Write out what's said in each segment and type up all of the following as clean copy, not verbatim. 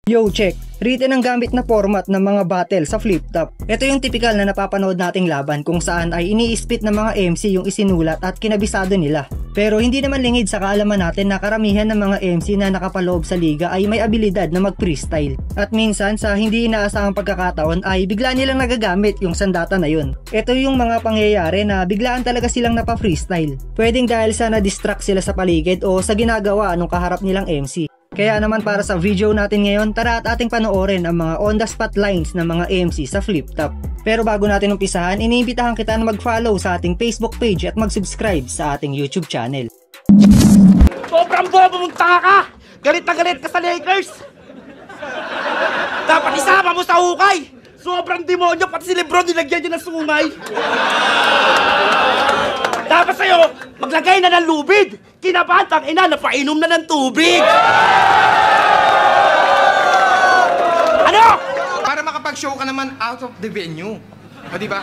Yo, check! Written ang gamit na format ng mga battle sa flip top. Ito yung typical na napapanood nating laban kung saan ay ini-spit ng mga MC yung isinulat at kinabisado nila. Pero hindi naman lingid sa kaalaman natin na karamihan ng mga MC na nakapaloob sa liga ay may abilidad na mag-freestyle. At minsan sa hindi inaasahang pagkakataon ay bigla nilang nagagamit yung sandata na yun. Ito yung mga pangyayari na biglaan talaga silang napa-freestyle. Pwedeng dahil sa na-distract sila sa paligid o sa ginagawa nung kaharap nilang MC. Kaya naman para sa video natin ngayon, tara at ating panoorin ang mga on the spot lines ng mga MC sa flip top. Pero bago natin umpisahan, iniimbitahan kita na mag-follow sa ating Facebook page at mag-subscribe sa ating YouTube channel. Sobrang bobo mong tanga ka! Galit na galit ka sa Lakers! Dapat isama mo sa hukay! Sobrang demonyo, pati si Lebron nilagyan niya ng sungay! Dapat sa'yo, maglagay na ng lubid! Kinabantang ina, napainom na ng tubig! Ano? Para makapag-show ka naman out of the venue. O, diba?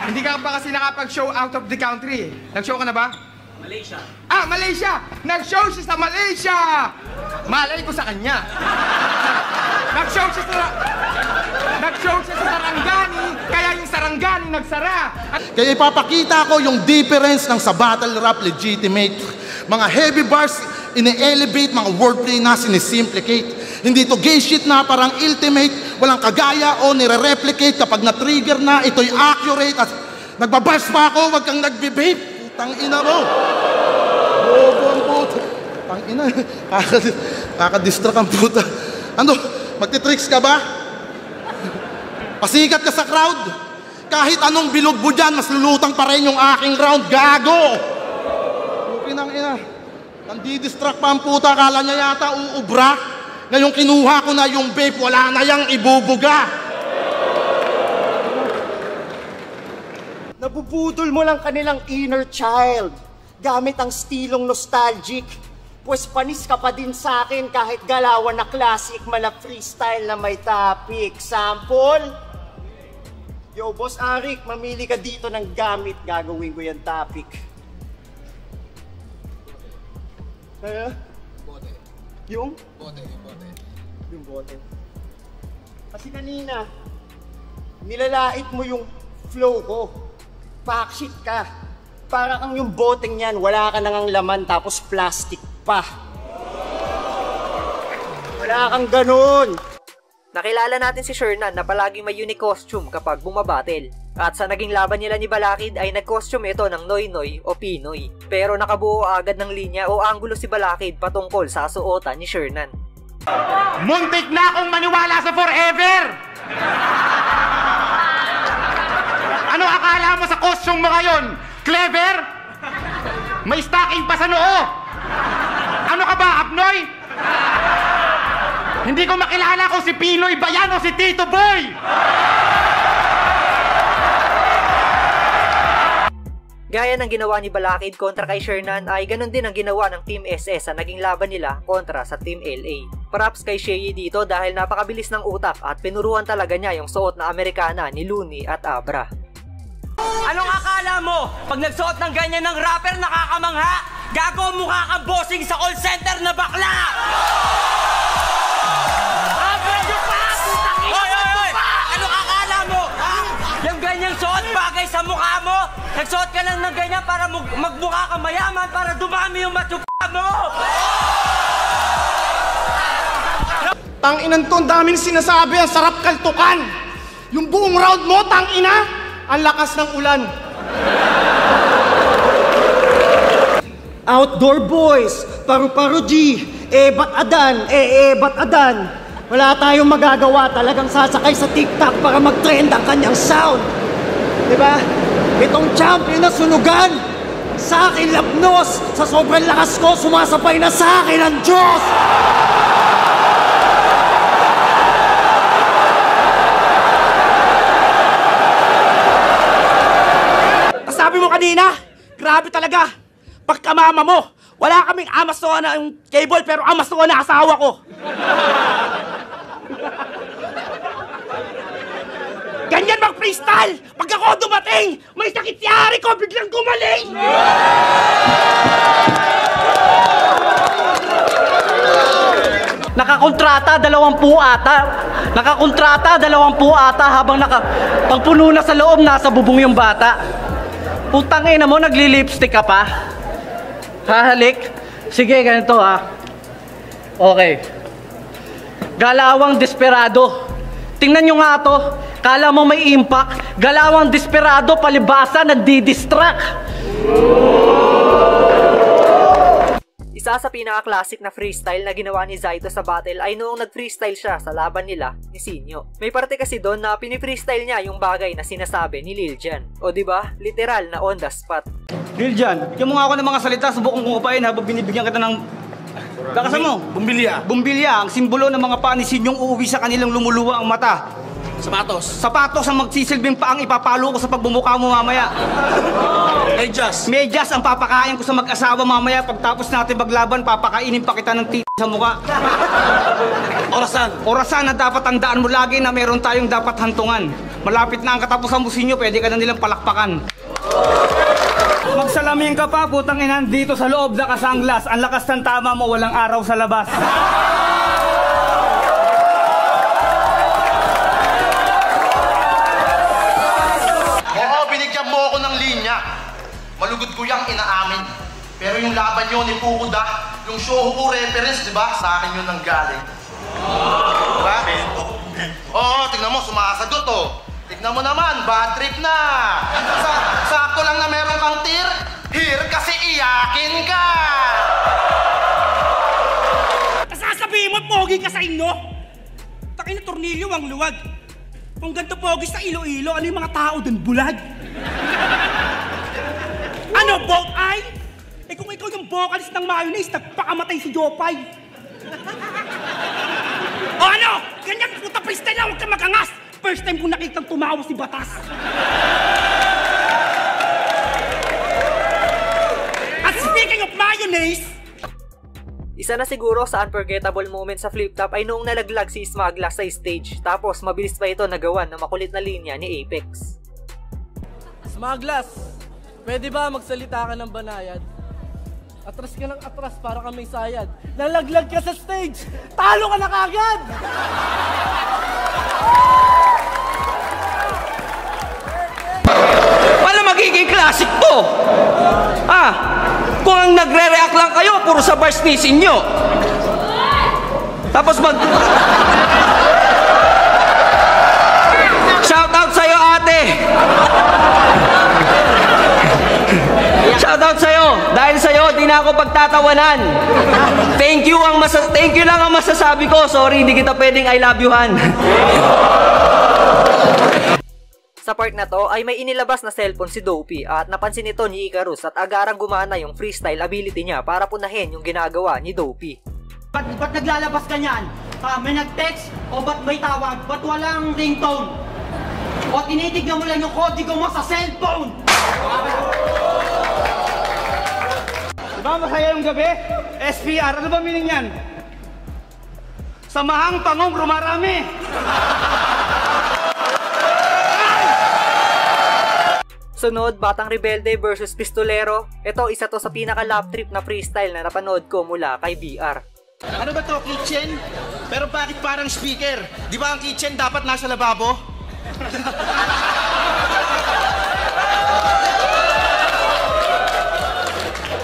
Hindi ka pa kasi nakapag-show out of the country. Nag-show ka na ba? Malaysia. Ah, Malaysia! Nag-show siya sa Malaysia! Malay ko sa kanya. Nag-show siya sa Sarangani, kaya yung Sarangani nagsara. Kaya ipapakita ko yung difference ng sa battle rap legitimate. Mga heavy bars, ini-elevate, mga wordplay na sinisimplicate. Hindi to gay shit na parang ultimate, walang kagaya o nire-replicate. Kapag na-trigger na, ito'y accurate. At nagbabars pa ako, wag kang nagbe-vape. Putang ina mo. Bobo ang puta. Putang ina. Kakadistract ang puta. Ano, magtitricks ka ba? Pasikat ka sa crowd. Kahit anong bilog mo dyan, mas lulutang pa rin yung aking round. Gago! Pinang ina. Nandidistract pa ang puta. Kala niya yata uubra. Ngayong kinuha ko na yung vape, wala na yang ibubuga. Nabubudol mo lang kanilang inner child gamit ang stilong nostalgic. Pues panis ka pa din sa akin kahit galawan na classic, mala freestyle na may topic. Sample? Yo, Boss Arik, mamili ka dito ng gamit. Gagawin ko yung topic. Bote. Yung? Bote. Yung bote. Kasi kanina, nilalait mo yung flow ko. Backshit ka. Para kang yung boteng yan, wala ka nang laman tapos plastic pa. Wala kang ganun. Nakilala natin si Shernan na palaging may unique costume kapag bumabattle. At sa naging laban nila ni Balakid ay nag-costume ito ng Noy Noy o Pinoy. Pero nakabuo agad ng linya o anggulo si Balakid patungkol sa suotan ni Shernan. Muntik na akong maniwala sa forever! Ano akala mo sa costume mo ngayon? Clever? May stocking pa sa noo? Ano ka ba, Apnoy? Hindi ko makilala kung si Pinoy ba yan o si Tito Boy! Gaya ng ginawa ni Balakid kontra kay Shernan ay ganun din ang ginawa ng Team SS sa naging laban nila kontra sa Team LA. Props kay Shea dito dahil napakabilis ng utak at pinuruan talaga niya yung suot na Amerikana ni Looney at Abra. Anong akala mo? Pag nagsuot ng ganyan ng rapper, nakakamangha? Gago, mukha kang bossing sa call center na bakla! Anong akala mo? Yung ganyang suot bagay sa mukha mo? Nagsuot ka lang ng ganyan para magmukha ka mayaman para dumami yung matsupa mo! Tanginan to, ang daming sinasabi, ang sarap kaltukan! Yung buong round mo, tangina! Ang lakas ng ulan. Outdoor boys, paru-paro G, ba't adan, ba't adan. Wala tayong magagawa, talagang sasakay sa TikTok para mag-trend ang kanyang sound. Diba? Itong champion na sunugan, sa akin lapnos, sa sobrang lakas ko, sumasabay na sa akin ang Diyos! Sabi mo kanina, grabe talaga. Pagkamama mo, wala kaming Amazon na cable pero Amazon na asawa ko. Ganyan mag-freestyle! Pag ako dumating, may sakit si Ari ko, biglang gumaling! Nakakontrata 20 ata. Nakakontrata 20 ata habang pagpuno na sa loob, nasa bubong yung bata. Putang ina mo, nagli-lipstick ka pa? Hahalik? Sige, ganito ha. Okay. Galawang desperado. Tingnan nyo nga to. Kala mo may impact. Galawang desperado, palibasa, nagdi-distract. Isa sa pinaka-classic na freestyle na ginawa ni Zaito sa battle ay noong nag-freestyle siya sa laban nila ni Sinyo. May parte kasi doon na pinifreestyle niya yung bagay na sinasabi ni Lil Jan. O diba, literal na on the spot. Lil Jan, bigyan mo nga ako ng mga salita, subukan kong upayin habang binibigyan kita ng... Lakasan mo! Bumbilya! Bumbilya, ang simbolo ng mga panisin yung uuwi sa kanilang lumuluwa ang mata. Sapatos. Sapatos ang magsisilbing paang ipapalo ko sa pagbumuka mo mamaya. Medyas. Medyas ang papakain ko sa mag-asawa mamaya. Pagtapos natin maglaban, papakainin pa kita ng sa mukha. Orasan. Orasan na dapat tandaan mo lagi na meron tayong dapat hantungan. Malapit na ang katapusan mo sinyo, pwede ka na nilang palakpakan. Magsalamin ka pa, putang ina, dito sa loob na kasanglas. Ang lakas ng tama mo, walang araw sa labas. Mo ako ng linya. Malugod ko yung inaamin. Pero yung laban nyo ni Fukuda, yung Shohoku reference, di ba? Sa akin yun nang galing. Diba? Oo, tignan mo, sumasagot oh. Tignan mo naman, bad trip na. Sakto lang na meron kang here kasi iyakin ka. Sasabihin mo, pogi ka sa inyo? Takin na tornilyo ang luwag. Kung ganito pogi sa Iloilo, ano yung mga tao dun? Bulag? Ano, both eye? Eh kung ikaw yung vocalist ng Mayonnaise, nagpakamatay si Jopay. O ano? Ganyan, puta freestyle na, huwag kang magangas. First time kong nakitang tumawa si Batas. At speaking of Mayonnaise, isa na siguro sa unforgettable moment sa flip top ay noong nalaglag si Smagla sa stage, tapos mabilis pa ito nagawan na makulit na linya ni Apex. Smaglas, pwede ba magsalita ka ng banayad? Atras ka ng atras para kang may sayad. Nalaglag ka sa stage, talo ka na kagad! Paano magiging classic to? Kung ang nagre-react lang kayo, puro sa bars nisin nyo. Tapos shoutout sa'yo, ate! Shoutout sa'yo! Dahil sa'yo, di na ako pagtatawanan. Thank you lang ang masasabi ko. Sorry, hindi kita pwedeng I love you-han. Sa part na to ay may inilabas na cellphone si Dopey at napansin ito ni Icarus at agarang gumana yung freestyle ability niya para punahin yung ginagawa ni Dopey. Ba't naglalabas ka niyan? May nag-text o ba't may tawag? Ba't walang ringtone? O tinitignan mo lang yung kodigo mo sa cellphone? Diba masaya yung gabi? SPR, ano ba meaning yan? Samahang pangong rumarami! Sunod, Batang Rebelde versus Pistolero. Ito, isa to sa pinaka-lap trip na freestyle na napanood ko mula kay BR. Ano ba to, kitchen? Pero bakit parang speaker? Di ba ang kitchen dapat nasa lababo?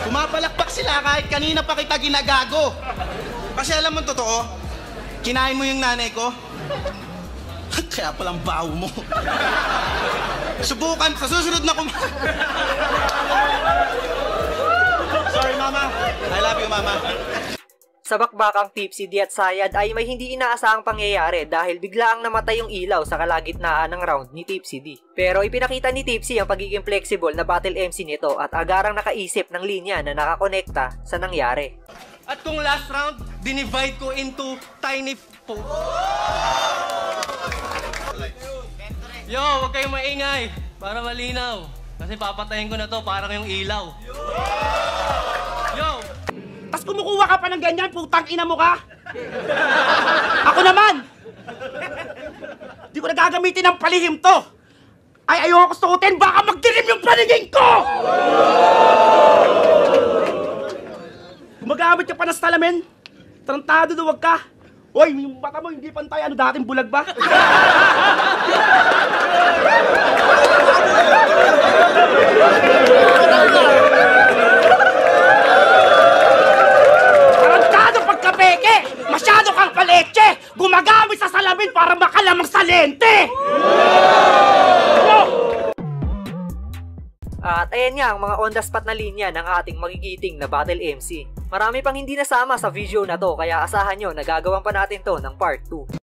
Pumapalakpak sila kahit kanina pa kita ginagago. Kasi alam mo totoo, kinain mo yung nanay ko. Kaya palang baho mo. Subukan, sa susunod na Sorry, Mama. I love you, Mama. Sa bakbakang Tipsy D at Sayad ay may hindi inaasahang pangyayari dahil biglaang namatay yung ilaw sa kalagitnaan ng round ni Tipsy D. Pero ipinakita ni Tipsy ang pagiging flexible na battle MC nito at agarang nakaisip ng linya na nakakonekta sa nangyari. At kung last round, dinivide ko into tiny Yo, huwag kayong maingay para malinaw. Kasi papatayin ko na to parang yung ilaw. Yo! Tas kumukuha ka pa ng ganyan, putang ina mo ka! Ako naman! Di ko nagagamitin ng palihim to! Ay, ayoko suotin, baka magdilim yung paningin ko! Gumagamit ka pa ng salamin? Tarantado na wag ka! Hoy, yung mata mo hindi pantay. Ano dating bulag ba? Tarantado pagkapeke! Masyado kang paleche! Gumagamit sa salamin para makalamang sa lente! At ayan nga ang mga on the spot na linya ng ating magigiting na Battle MC. Marami pang hindi nasama sa video na to kaya asahan nyo na gagawan pa natin to ng part 2.